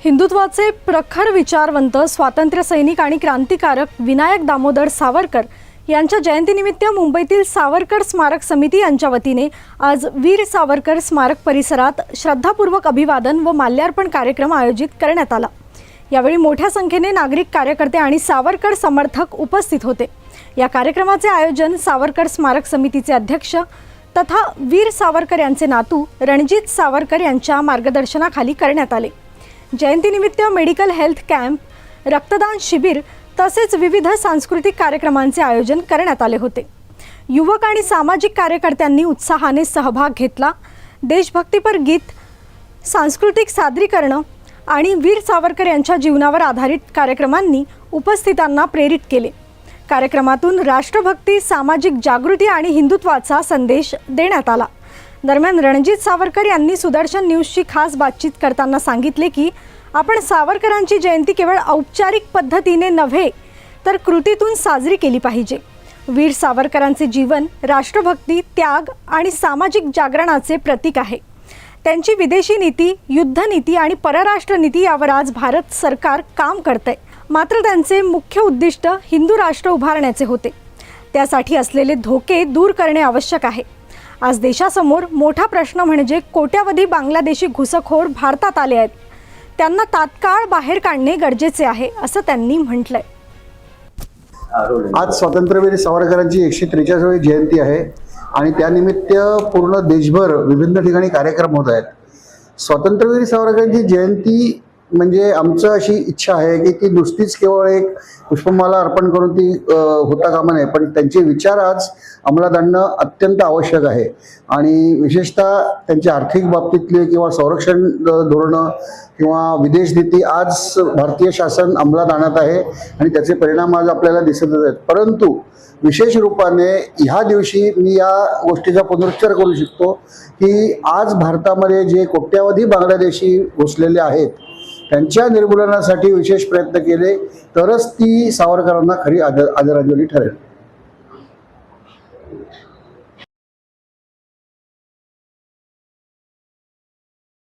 हिंदुत्वाचे प्रखर विचारवंत स्वातंत्र्य सैनिक आणि क्रांतिकारक विनायक दामोदर सावरकर यांच्या जयंतीनिमित्त मुंबईतील सावरकर स्मारक समिती यांच्या वतीने आज वीर सावरकर स्मारक परिसरात श्रद्धापूर्वक अभिवादन व माल्यार्पण कार्यक्रम आयोजित करण्यात आला। यावेळी मोठ्या संख्येने नागरिक, कार्यकर्ते आणि सावरकर समर्थक उपस्थित होते। या कार्यक्रमाचे आयोजन सावरकर स्मारक समितीचे अध्यक्ष तथा वीर सावरकर यांचे नातू रणजित सावरकर यांच्या मार्गदर्शनाखाली करण्यात आले। जयंतीनिमित्त मेडिकल हेल्थ कॅम्प, रक्तदान शिबिर तसेच विविध सांस्कृतिक कार्यक्रमांचे आयोजन करण्यात आले होते। युवक आणि सामाजिक कार्यकर्त्यांनी उत्साहाने सहभाग घेतला। देशभक्तीपर गीत, सांस्कृतिक सादरीकरण आणि वीर सावरकर यांच्या जीवनावर आधारित कार्यक्रमांनी उपस्थितांना प्रेरित केले। कार्यक्रमातून राष्ट्रभक्ती, सामाजिक जागृती आणि हिंदुत्वाचा संदेश देण्यात आला। दरम्यान रणजित सावरकर यांनी सुदर्शन न्यूजची खास बातचीत करताना सांगितले की आपण सावरकरांची जयंती केवळ औपचारिक पद्धतीने नव्हे तर कृतीतून साजरी केली पाहिजे। वीर सावरकरांचे जीवन राष्ट्रभक्ती, त्याग आणि सामाजिक जागरणाचे प्रतीक आहे। त्यांची विदेशी नीती, युद्ध नीती आणि परराष्ट्र नीती यावर आज भारत सरकार काम करते। मात्र त्यांचे मुख्य उद्दिष्ट हिंदू राष्ट्र उभारण्याचे होते। त्यासाठी असलेले धोके दूर करणे आवश्यक आहे। आज देशासमोर मोठा प्रश्न म्हणजे कोट्यावधी बांगलादेशी घुसखोर भारतात आले आहेत। त्यांना तात्काळ बाहेर काढणे गरजेचे आहे असं त्यांनी म्हटलंय। आज स्वातंत्र्यवीर सावरकरांची 143वी जयंती आहे आणि त्यानिमित्त पूर्ण देशभर विभिन्न ठिकाणी कार्यक्रम होत आहेत। स्वातंत्र्यवीर सावरकरांची जयंती म्हणजे आमचं अशी इच्छा आहे की ती नुसतीच केवळ एक पुष्पमाला अर्पण करून ती होता कामा नये, पण त्यांचे विचार आज अंमलात आणणं अत्यंत आवश्यक आहे। आणि विशेषतः त्यांच्या आर्थिक बाबतीतले किंवा संरक्षण धोरणं किंवा विदेश नीती आज भारतीय शासन अंमलात आणत आहे आणि त्याचे परिणाम आज आपल्याला दिसतच आहेत। परंतु विशेष रूपाने ह्या दिवशी मी या गोष्टीचा पुनरुच्चार करू शकतो की आज भारतामध्ये जे कोट्यावधी बांगलादेशी घुसलेले आहेत त्यांच्या निर्मूलनासाठी विशेष प्रयत्न केले तरच ती सावरकरांना खरी आदरांजली ठरेल।